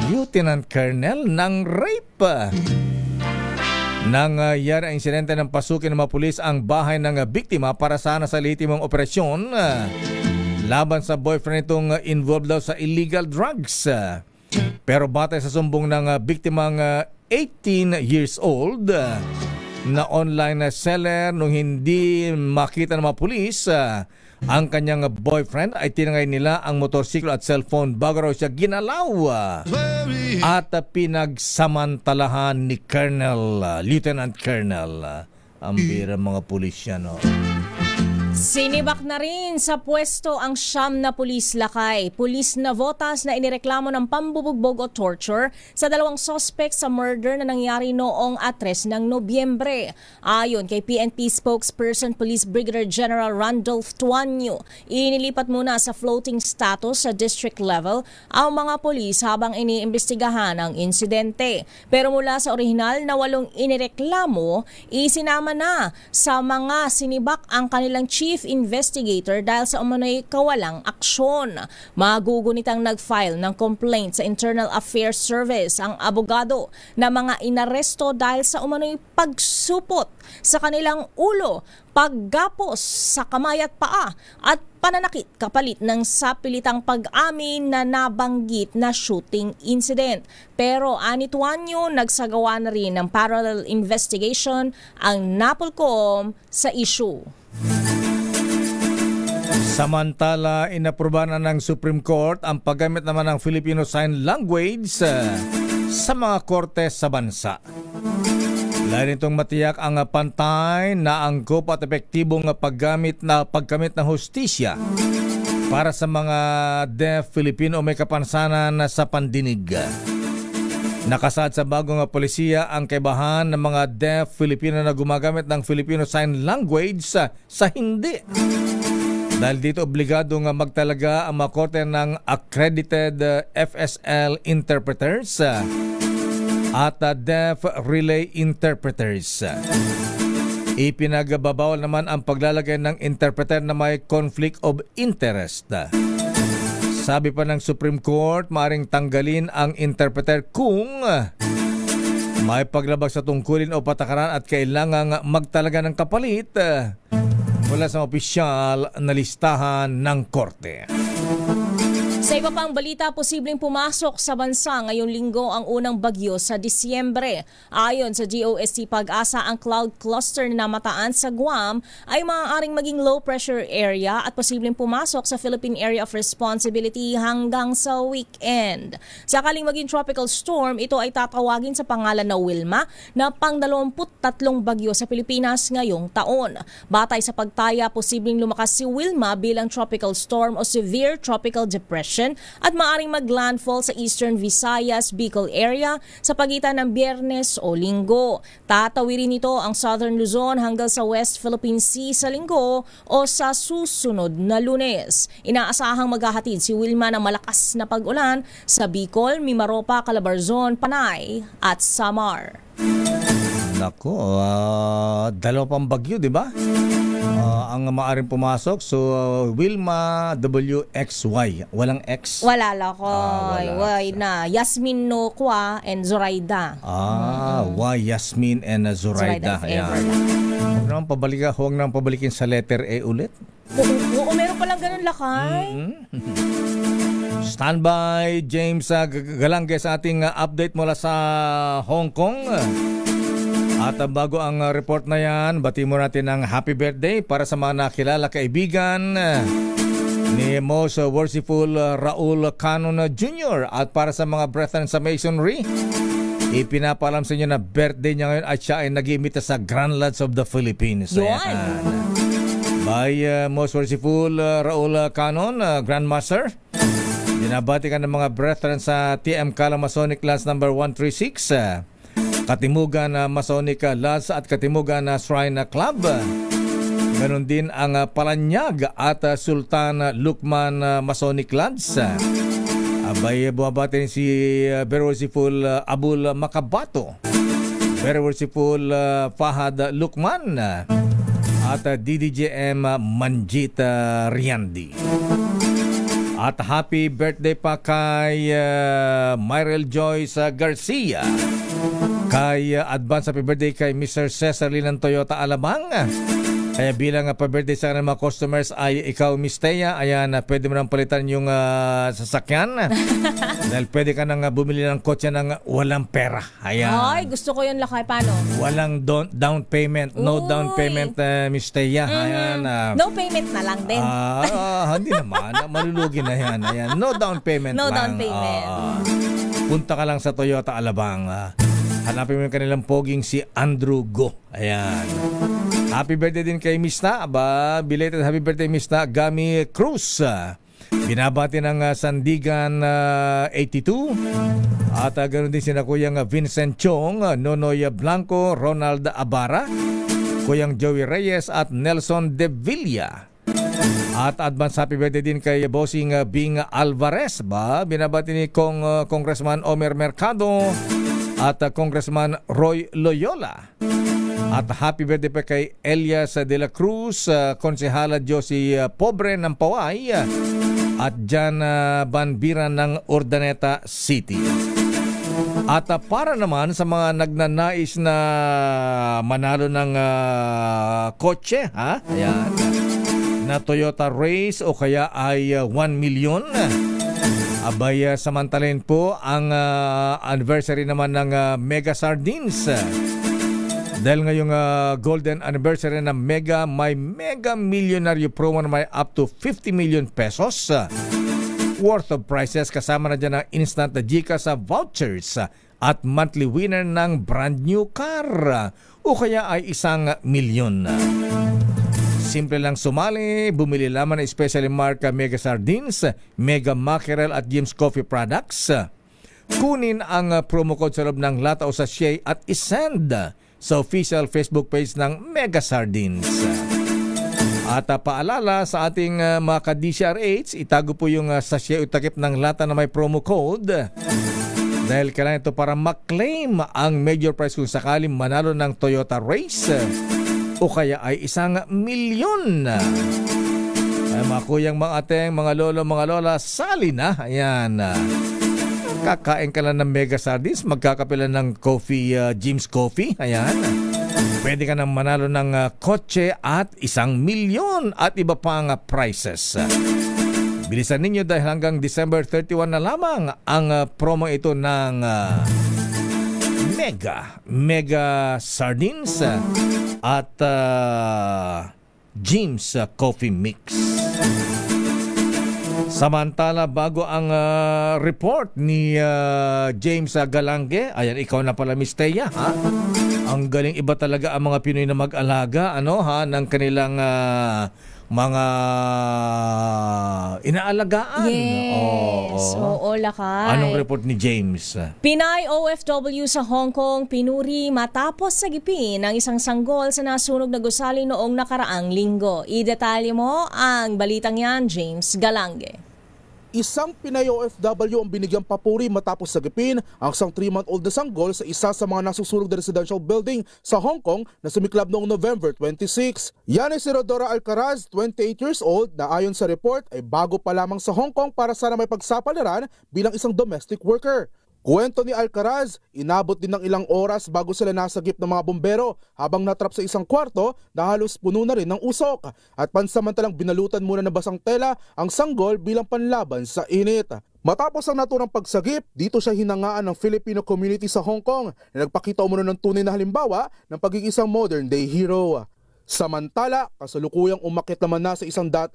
Lieutenant Colonel ng rape. Nangyari ang insidente ng pasukin ng mga pulis ang bahay ng biktima para sana sa lehitimong operasyon laban sa boyfriend itong involved daw sa illegal drugs. Pero batay sa sumbong ng biktimang 18 years old na online seller, nung hindi makita ng mga pulis ang kanyang boyfriend, ay tinangay nila ang motorsiklo at cellphone bago raw siya ginalaw at pinagsamantalahan ni Lieutenant Colonel. Ang bira mga pulis yan, Sinibak na rin sa pwesto ang siyam na pulis lakay. Pulis na votas na inireklamo ng pambubugbog o torture sa dalawang suspect sa murder na nangyari noong 3 ng Nobyembre. Ayon kay PNP spokesperson Police Brigadier General Randolph Tuanyo, inilipat muna sa floating status sa district level ang mga pulis habang iniimbestigahan ang insidente. Pero mula sa orihinal na 8 inireklamo, isinama na sa mga sinibak ang kanilang chief investigator dahil sa umano'y kawalang aksyon. Magugunitang nag-file ng complaint sa Internal Affairs Service ang abogado na mga inaresto dahil sa umano'y pagsupot sa kanilang ulo, paggapos sa kamay at paa at pananakit kapalit ng sapilitang pag-amin na nabanggit na shooting incident. Pero ani Tuanyo, nagsagawa na rin ng parallel investigation ang NAPOLCOM sa issue. Samantala, inapruba na ng Supreme Court ang paggamit naman ng Filipino Sign Language sa mga korte sa bansa. Lain itong matiyak ang pantay na angkop at epektibong paggamit ng hustisya para sa mga deaf Filipino may kapansanan sa pandinig. Nakasaad sa bagong polisiya ang kaibahan ng mga deaf Filipino na gumagamit ng Filipino Sign Language sa hindi. Dahil dito obligadong magtalaga ang mga korte ng accredited FSL interpreters at deaf relay interpreters. Ipinagbabawal naman ang paglalagay ng interpreter na may conflict of interest. Sabi pa ng Supreme Court, maaaring tanggalin ang interpreter kung may paglabag sa tungkulin o patakaran at kailangang magtalaga ng kapalit wala sa opisyal na listahan ng korte. Sa iba pang balita, posibleng pumasok sa bansa ngayong linggo ang unang bagyo sa Disyembre. Ayon sa DOST Pag-asa, ang cloud cluster na namataan sa Guam ay maaaring maging low pressure area at posibleng pumasok sa Philippine Area of Responsibility hanggang sa weekend. Sakaling maging tropical storm, ito ay tatawagin sa pangalan na Wilma na pang-23 bagyo sa Pilipinas ngayong taon. Batay sa pagtaya, posibleng lumakas si Wilma bilang tropical storm o severe tropical depression at maaring maglandfall sa Eastern Visayas, Bicol area sa pagitan ng Biyernes o Linggo. Tatawirin ito ang Southern Luzon hanggang sa West Philippine Sea sa Linggo o sa susunod na Lunes. Inaasahang maghahatid si Wilma ng malakas na pag-ulan sa Bicol, Mimaropa, Calabarzon, Panay at Samar. Nako, dalawa pang bagyo, di ba? Ang maaaring pumasok. So, Wilma, WXY. Walang X? Wala lang ko. Y na. Yasmin no Kwa and Zoraida. Y, Yasmin and Zoraida. Huwag nang pabalikin sa letter A ulit. Oo, meron palang ganun lakay. Standby, James Galangge sa ating update mula sa Hong Kong. At bago ang report na yan, bati mo natin ng happy birthday para sa mga nakilala kaibigan ni Most Worshipful Raul Canon Jr. At para sa mga brethren sa Masonry, ipinapalam sa inyo na birthday niya ngayon at siya ay nag-iimita sa Grand Lodge of the Philippines. By Most Worshipful Raul Canon, Grandmaster. Binabati ka ng mga brethren sa TM Kala Masonic Lodge number 136. Katimugan Masonic Lodge at Katimugan Shrine Club. Ganon din ang Palanyag at Sultan Lukman Masonic Lodge. Abay, bumabati rin si Very Worshipful Abul Makabato, Very Worshipful Fahad Lukman, at DDJM Manjit Riandi. At happy birthday pa kay Myrel Joyce Garcia. Kay advance happy birthday kay Mr. Cesar Lee ng Toyota Alabang. Kaya bilang pa-birthday sa kanila mga customers ay ikaw, Miss Thea, ayan, pwede mo nang palitan yung sasakyan. Dahil pwede ka nang bumili ng kotse ng walang pera. Ayan. Ay, gusto ko yun, Lakay. Paano? Walang down payment. No down payment, Miss Thea. Ayan. No payment na lang din. Hindi naman. Malulugi na yan. Ayan. No down payment no lang. Down payment. Punta ka lang sa Toyota Alabang. Hanapin mo yung kanilang poging si Andrew Go. Ayan. Happy birthday din kay Miss Na. Belated happy birthday, Miss Na Gami Cruz. Binabati ng Sandigan 82. At ganoon din sina Kuyang Vincent Chong, Nonoy Blanco, Ronald Abara, Kuyang Joey Reyes at Nelson De Villa. At advance happy birthday din kay Bossing Bing Alvarez. Binabati ni Congressman Omer Mercado at Congressman Roy Loyola. At happy birthday pa kay Elias de la Cruz, Konsehala Josie Pobre ng Paway, at Jan Banbira ng Urdaneta City. At para naman sa mga nagnanais na manalo ng kotse, ayan, na Toyota Race o kaya ay 1 million, abay samantalin po ang anniversary naman ng Mega Sardines. Dahil ngayong golden anniversary ng Mega, may Mega Millionaire promo na may up to 50 million pesos worth of prizes. Kasama na dyan ang instant GCash vouchers at monthly winner ng brand new car o kaya ay 1 milyon. Simple lang sumali, bumili lamang ng especially marka Mega Sardines, Mega Mackerel at Jim's Coffee Products. Kunin ang promo code sa loob ng lata o sachet at isend sa official Facebook page ng Mega Sardines. At paalala sa ating mga ka-DCRH, itago po yung sachet o takip ng lata na may promo code. Dahil kailangan ito para maklaim ang major prize kung sakaling manalo ng Toyota Race o kaya ay 1 milyon. Ay, mga kuyang, mga ateng, mga lolo, mga lola, sali na. Ayan. Kakain ka lang ng Mega Sardines, magkakapilan ng coffee, Jim's Coffee. Ayan. Pwede ka nang manalo ng kotse at 1 milyon at iba pang prizes. Bilisan ninyo dahil hanggang December 31 na lamang ang promo ito ng Mega Sardines at Jim's Coffee Mix. Samantala, bago ang report ni James Galange, ayan, ikaw na pala, Miss Thea, ha? Ang galing, iba talaga ang mga Pinoy na mag-alaga, ng kanilang mga inaalagaan. Yes. Oo, Lakay. Anong report ni James? Pinay OFW sa Hong Kong pinuri matapos sagipin ang isang sanggol sa nasunog na gusali noong nakaraang linggo. Idetalye mo ang balitang yan, James Galange. Isang Pinay OFW ang binigyang papuri matapos sagipin ang isang 3-month-old na sanggol sa isa sa mga nasusunog na residential building sa Hong Kong na sumiklab noong November 26. Yan ay si Rodora Alcaraz, 28 years old, na ayon sa report ay bago pa lamang sa Hong Kong para sana may pagsapalaran bilang isang domestic worker. Kuwento ni Alcaraz, inabot din ng ilang oras bago sila nasagip ng mga bombero habang natrap sa isang kwarto na halos puno na rin ng usok at pansamantalang binalutan muna ng basang tela ang sanggol bilang panlaban sa init. Matapos ang naturang pagsagip, dito siya hinangaan ng Filipino community sa Hong Kong na nagpakita umano ng tunay na halimbawa ng pagiging isang modern day hero. Samantala, kasalukuyang umakyat naman na sa 146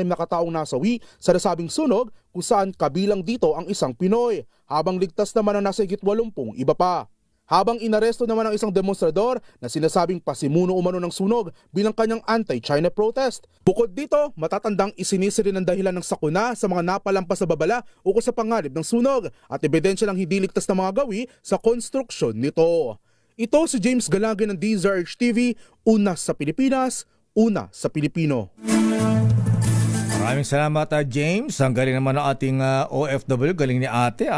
na kataong nasawi sa nasabing sunog kung saan kabilang dito ang isang Pinoy, habang ligtas naman ang nasa higit 80 iba pa. Habang inaresto naman ang isang demonstrador na sinasabing pasimuno umano ng sunog bilang kanyang anti-China protest. Bukod dito, matatandang isinisi rin ang dahilan ng sakuna sa mga napalampas na babala ukol sa panganib ng sunog at ebidensya ng hindi ligtas na mga gawi sa konstruksyon nito. Ito si James Galange ng DZRH TV, una sa Pilipinas, una sa Pilipino. Maraming salamat, James. Ang galing naman ng ating OFW, galing ni ate.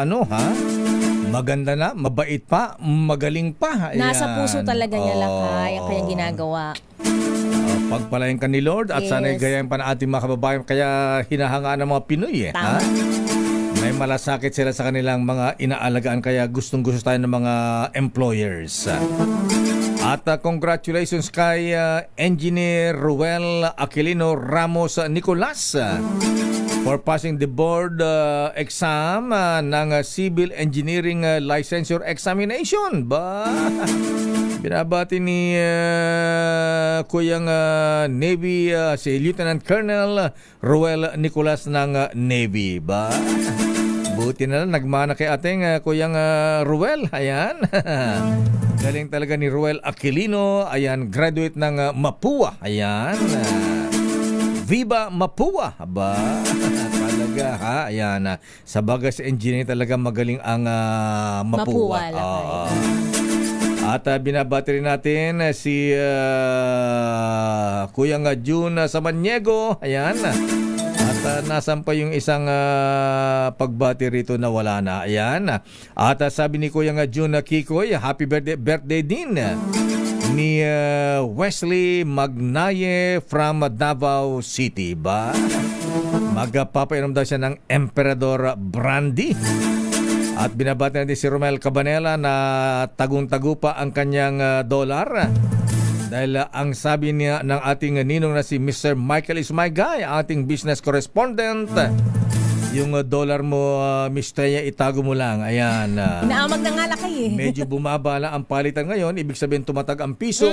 Maganda na, mabait pa, magaling pa. Ayan. Nasa puso talaga niya, Lakay, ang kanyang ginagawa. Pagpalain ka ni Lord at sana'y gayahin pa ng ating mga kababayan, kaya hinahangaan ng mga Pinoy ha? May malasakit sila sa kanilang mga inaalagaan, kaya gustong-gusto tayo ng mga employers. At congratulations kay Engineer Ruel Aquilino Ramos Nicolas for passing the board exam ng Civil Engineering Licensure Examination. Binabati ni Kuyang Navy si Lieutenant Colonel Ruel Nicolas ng Navy. Buti na lang nagmana kay ating Kuyang Ruel. Ayan. Galing talaga ni Ruel Aquilino. Ayan, graduate ng Mapua. Ayan. Viva Mapua. Talaga ha. Ayan. Sa bagay sa engineering talaga magaling ang Mapua. At binabati rin natin si Kuyang June Samaniego. Ayan. At nasan pa yung isang pagbati rito na wala na. Ayan. At sabi ni Kuyang June Kikoy, happy birthday din ni Wesley Magnaye from Davao City. Magpapainom daw siya ng Emperador Brandy. At binabati natin si Romel Cabanela na tagong-tago pa ang kanyang dolar. Dahil ang sabi niya ng ating ninong na si Mr. Michael Ismaygay, ating business correspondent, yung dollar mo, Mr. itago mo lang. Ayan. Inaamag na nga lakay Medyo bumaba lang ang palitan ngayon. Ibig sabihin tumatag ang piso.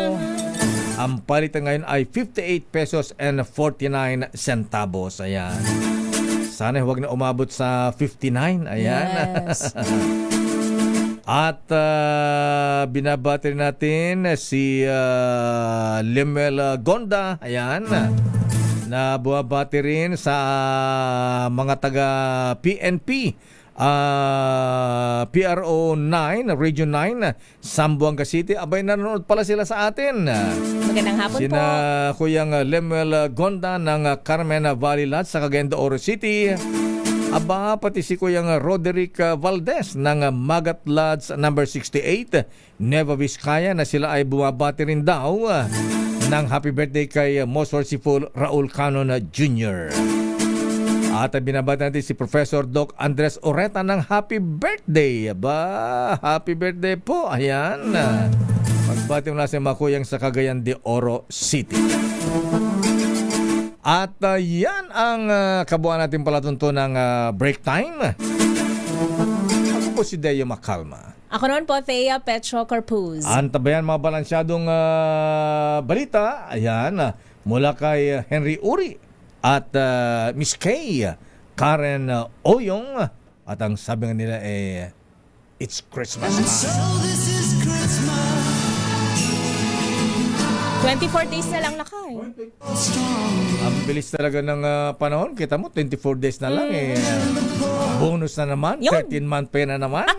Ang palitan ngayon ay 58 pesos and 49 centavos. Ayan. Sana huwag na umabot sa 59. Ayan. Yes. At binabati natin si Lemuel Gonda. Ayan. Na buwabati rin sa mga taga PNP. PRO 9, Region 9, Zamboanga City. Abay, nanonood pala sila sa atin. Magandang hapon po. Sina Kuyang Lemuel Gonda ng Carmen Valley Lodge sa Cagayan de Oro City. Aba, pati si Kuyang Roderick Valdez ng Magat Lodge number 68, Nueva Vizcaya, na sila ay bumabati rin daw ng happy birthday kay Most Merciful Raul Canon Jr. At binabati natin si Professor Doc Andres Oreta ng happy birthday. Aba, happy birthday po. Ayan. Magbati mo na si Makuyang sa Cagayan de Oro City. At yan ang kabuuan natin palatunto ng break time. Ako po si Deo Macalma. Ako naman po, Thea Petro Corpuz. Antabayan mga balansyadong balita. Ayan, mula kay Henry Uri at Miss Kay Karen Oyong. At ang sabi nga nila it's Christmas time. So this is Christmas. 24 days na lang lakay. Ang bilis talaga ng panahon. Kita mo, 24 days na lang bonus na naman. 13-month pay na naman.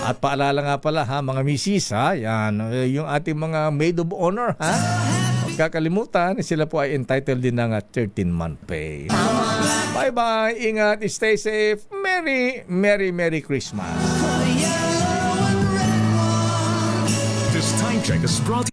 At paalala nga pala ha, mga misis ha, yan, yung ating mga maid of honor ha. Huwag kakalimutan, sila po ay entitled din ng 13-month pay. Bye-bye, ingat, stay safe. Merry Christmas. This time check is brought